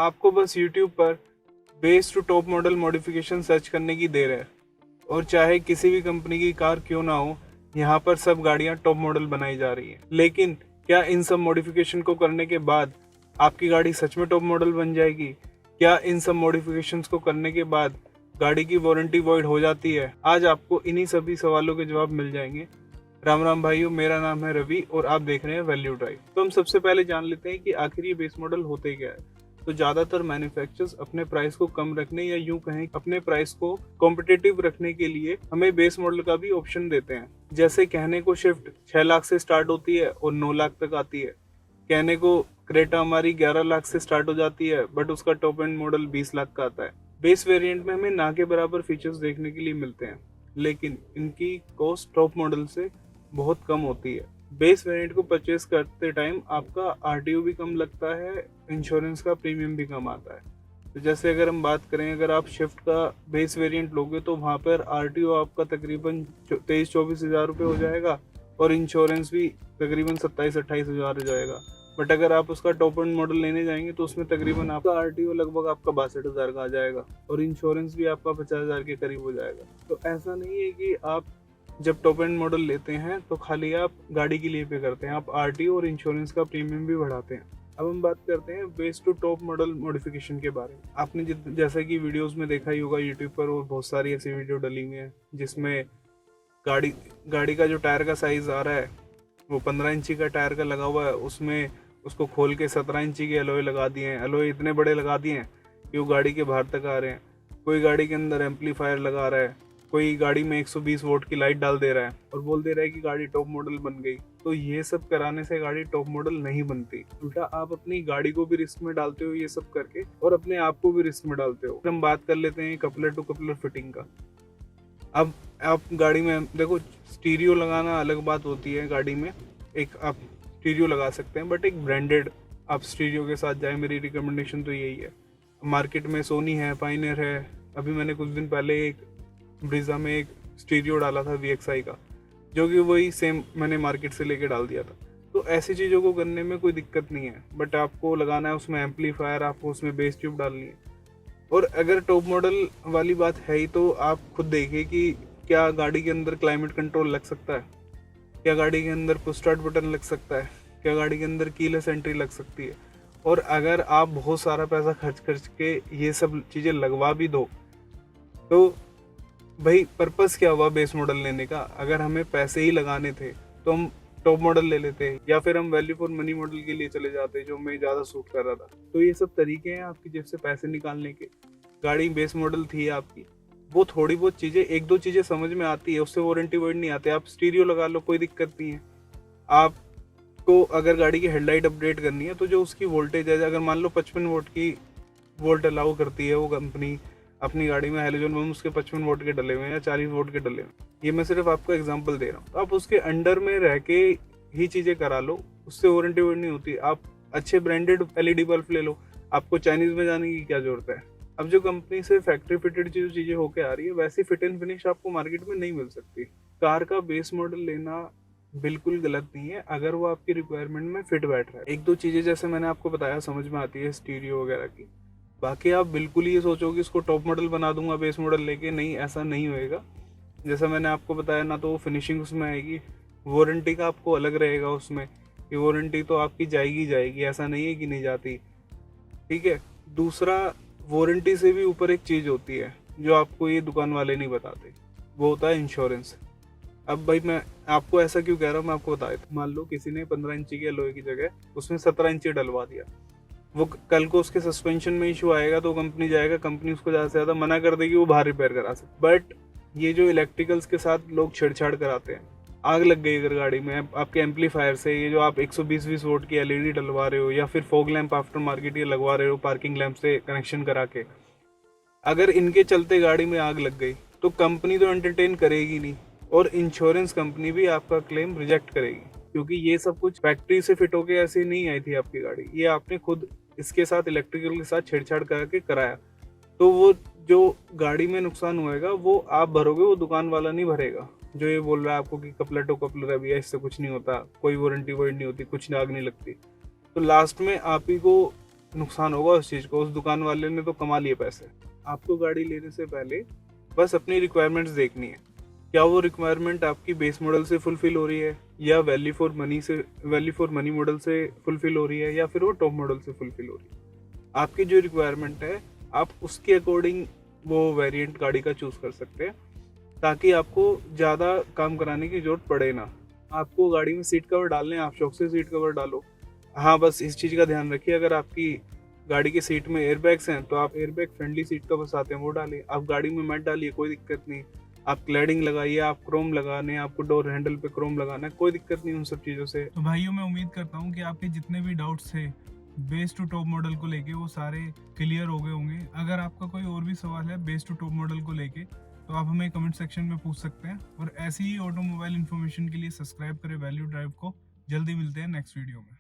आपको बस यूट्यूब पर base to top model modification search करने की देर है, और चाहे किसी भी कंपनी की कार क्यों ना हो, यहाँ पर सब गाड़ियाँ टॉप मॉडल बनाई जा रही हैं। लेकिन क्या इन सब मॉडिफिकेशन को करने के बाद आपकी गाड़ी सच में टॉप मॉडल बन जाएगी? क्या इन सब मॉडिफिकेशंस को करने के बाद गाड़ी की वारंटी वॉइड हो जाती है? आज आपको इन्हीं सभी सवालों के जवाब मिल जाएंगे। राम राम भाइयों, मेरा नाम है रवि और आप देख रहे हैं वैल्यू ड्राइव। तो हम सबसे पहले जान लेते हैं कि आखिर ये बेस मॉडल होते क्या है। तो ज्यादातर मैन्युफैक्चरर्स अपने प्राइस को कम रखने या यूं कहें अपने प्राइस को कॉम्पिटिटिव रखने के लिए हमें बेस मॉडल का भी ऑप्शन देते हैं। जैसे कहने को शिफ्ट 6 लाख से स्टार्ट होती है और 9 लाख तक आती है। कहने को क्रेटा हमारी 11 लाख से स्टार्ट हो जाती है, बट उसका टॉप एंड मॉडल 20 लाख का आता है। बेस वेरिएंट में हमें ना के बराबर फीचर्स देखने के लिए मिलते हैं, लेकिन इनकी कॉस्ट टॉप मॉडल से बहुत कम होती है। बेस वेरिएंट को परचेस करते टाइम आपका आरटीओ भी कम लगता है, इंश्योरेंस का प्रीमियम भी कम आता है। तो जैसे अगर हम बात करें, अगर आप शिफ्ट का बेस वेरिएंट लोगे तो वहाँ पर आरटीओ आपका तकरीबन 23-24 हज़ार रुपये हो जाएगा और इंश्योरेंस भी तकरीबन 27-28 हज़ार हो जाएगा। बट अगर आप उसका टॉप एंड मॉडल लेने जाएंगे तो उसमें तकरीबन आपका आरटीओ लगभग आपका 62 हज़ार का आ जाएगा और इंश्योरेंस भी आपका 50 हज़ार के करीब हो जाएगा। तो ऐसा नहीं है कि आप जब टॉप एंड मॉडल लेते हैं तो खाली आप गाड़ी के लिए पे करते हैं, आप आरटीओ और इंश्योरेंस का प्रीमियम भी बढ़ाते हैं। अब हम बात करते हैं base to top model modification के बारे में। आपने जैसा कि वीडियोस में देखा ही होगा यूट्यूब पर, और बहुत सारी ऐसी वीडियो डली हुई हैं जिसमें गाड़ी गाड़ी का जो टायर का साइज आ रहा है वो 15 इंची का टायर का लगा हुआ है, उसमें उसको खोल के 17 इंची के एलॉय लगा दिए हैं। एलॉय इतने बड़े लगा दिए हैं कि वो गाड़ी के बाहर तक आ रहे हैं। कोई गाड़ी के अंदर एम्पलीफायर लगा रहा है, कोई गाड़ी में 120 वोल्ट की लाइट डाल दे रहा है और बोल दे रहा है कि गाड़ी टॉप मॉडल बन गई। तो ये सब कराने से गाड़ी टॉप मॉडल नहीं बनती, उल्टा आप अपनी गाड़ी को भी रिस्क में डालते हो ये सब करके, और अपने आप को भी रिस्क में डालते हो। हम बात कर लेते हैं कपलर टू कपलर फिटिंग का। अब आप गाड़ी में देखो, स्टीरियो लगाना अलग बात होती है गाड़ी में, एक आप स्टीरियो लगा सकते हैं, बट एक ब्रांडेड आप स्टीरियो के साथ जाए, मेरी रिकमेंडेशन तो यही है। मार्केट में सोनी है, पाइनियर है। अभी मैंने कुछ दिन पहले एक ब्रीजा में एक स्टीरियो डाला था VXI का, जो कि वही सेम मैंने मार्केट से लेके डाल दिया था। तो ऐसी चीज़ों को करने में कोई दिक्कत नहीं है, बट आपको लगाना है उसमें एम्पलीफायर, आपको उसमें बेस ट्यूब डालनी है। और अगर टॉप मॉडल वाली बात है ही तो आप खुद देखिए कि क्या गाड़ी के अंदर क्लाइमेट कंट्रोल लग सकता है, क्या गाड़ी के अंदर पुश स्टार्ट बटन लग सकता है, क्या गाड़ी के अंदर कीलेस एंट्री लग सकती है। और अगर आप बहुत सारा पैसा खर्च के ये सब चीज़ें लगवा भी दो तो भाई पर्पस क्या हुआ बेस मॉडल लेने का? अगर हमें पैसे ही लगाने थे तो हम टॉप मॉडल ले लेते, या फिर हम वैल्यू फॉर मनी मॉडल के लिए चले जाते जो हमें ज़्यादा सूट कर रहा था। तो ये सब तरीके हैं आपकी जेब से पैसे निकालने के। गाड़ी बेस मॉडल थी आपकी, वो थोड़ी बहुत चीज़ें, एक दो चीज़ें समझ में आती है, उससे वारंटी वर्ड नहीं आते। आप स्टीरियो लगा लो, कोई दिक्कत नहीं है। आपको अगर गाड़ी की हेडलाइट अपडेट करनी है तो जो उसकी वोल्टेज है, अगर मान लो 55 वोल्ट की वोल्ट अलाउ करती है वो कंपनी अपनी गाड़ी में, हेलोजन बम उसके 55 वोल्ट के डले हुए हैं या 40 वोल्ट के डले हुए हैं, ये मैं सिर्फ आपको एग्जांपल दे रहा हूँ। तो आप उसके अंडर में रह के ही चीज़ें करा लो, उससे वारंटी वर्ड नहीं होती। आप अच्छे ब्रांडेड LED बल्ब ले लो, आपको चाइनीज में जाने की क्या जरूरत है। अब जो कंपनी से फैक्ट्री फिटेड जो चीज़ें होके आ रही है, वैसी फिट एंड फिनिश आपको मार्केट में नहीं मिल सकती। कार का बेस मॉडल लेना बिल्कुल गलत नहीं है अगर वो आपकी रिक्वायरमेंट में फिट बैठ रहा है। एक दो चीज़ें जैसे मैंने आपको बताया समझ में आती है स्टीरियो वगैरह की। बाकी आप बिल्कुल ये सोचो कि इसको टॉप मॉडल बना दूंगा बेस मॉडल लेके, नहीं, ऐसा नहीं होएगा। जैसा मैंने आपको बताया ना, तो वो फिनिशिंग उसमें आएगी, वारंटी का आपको अलग रहेगा उसमें, कि वारंटी तो आपकी जाएगी जाएगी, ऐसा नहीं है कि नहीं जाती। ठीक है। दूसरा, वारंटी से भी ऊपर एक चीज़ होती है जो आपको ये दुकान वाले नहीं बताते, वो होता है इंश्योरेंस। अब भाई मैं आपको ऐसा क्यों कह रहा हूँ, मैं आपको बता देता हूँ। मान लो किसी ने 15 इंची के लोहे की जगह उसमें 17 इंची डलवा दिया, वो कल को उसके सस्पेंशन में इशू आएगा तो कंपनी जाएगा, कंपनी उसको ज़्यादा से ज़्यादा मना कर देगी, वो बाहर रिपेयर करा सकते। बट ये जो इलेक्ट्रिकल्स के साथ लोग छेड़छाड़ कराते हैं, आग लग गई अगर गाड़ी में आपके एम्पलीफायर से, ये जो आप 120-20 वोल्ट की LED डलवा रहे हो या फिर फॉग लैंप आफ्टर मार्केट ये लगवा रहे हो पार्किंग लैंप से कनेक्शन करा के, अगर इनके चलते गाड़ी में आग लग गई तो कंपनी तो एंटरटेन करेगी नहीं, और इंश्योरेंस कंपनी भी आपका क्लेम रिजेक्ट करेगी, क्योंकि ये सब कुछ फैक्ट्री से फिट होके ऐसे नहीं आई थी आपकी गाड़ी, ये आपने खुद इसके साथ इलेक्ट्रिकल के साथ छेड़छाड़ करके कराया। तो वो जो गाड़ी में नुकसान होएगा वो आप भरोगे, वो दुकान वाला नहीं भरेगा जो ये बोल रहा है आपको कि कपलर टू कपलर है भैया, इससे कुछ नहीं होता, कोई वारंटी वर्ड नहीं होती, कुछ आग नहीं लगती। तो लास्ट में आप ही को नुकसान होगा उस चीज़ को, उस दुकान वाले ने तो कमा लिए पैसे। आपको गाड़ी लेने से पहले बस अपनी रिक्वायरमेंट्स देखनी है, क्या वो रिक्वायरमेंट आपकी बेस मॉडल से फुलफिल हो रही है, या वैल्यू फॉर मनी मॉडल से फुलफिल हो रही है, या फिर वो टॉप मॉडल से फुलफिल हो रही है। आपकी जो रिक्वायरमेंट है आप उसके अकॉर्डिंग वो वेरिएंट गाड़ी का चूज़ कर सकते हैं, ताकि आपको ज़्यादा काम कराने की ज़रूरत पड़े ना। आपको गाड़ी में सीट कवर डालने हैं, आप शौक से सीट कवर डालो। हाँ, बस इस चीज़ का ध्यान रखिए, अगर आपकी गाड़ी की सीट में एयरबैग्स हैं तो आप एयरबैग फ्रेंडली सीट कवर्स आते हैं वो डालिए। आप गाड़ी में मत डालिए, कोई दिक्कत नहीं। आप क्लैडिंग लगाइए, आप क्रोम लगाने, आपको डोर हैंडल पे क्रोम लगाना है, कोई दिक्कत नहीं उन सब चीज़ों से। तो भाइयों, मैं उम्मीद करता हूँ कि आपके जितने भी डाउट्स थे बेस टू टॉप मॉडल को लेके वो सारे क्लियर हो गए होंगे। अगर आपका कोई और भी सवाल है बेस टू टॉप मॉडल को लेके तो आप हमें कमेंट सेक्शन में पूछ सकते हैं। और ऐसी ही ऑटोमोबाइल इन्फॉर्मेशन के लिए सब्सक्राइब करें वैल्यू ड्राइव को। जल्दी मिलते हैं नेक्स्ट वीडियो में।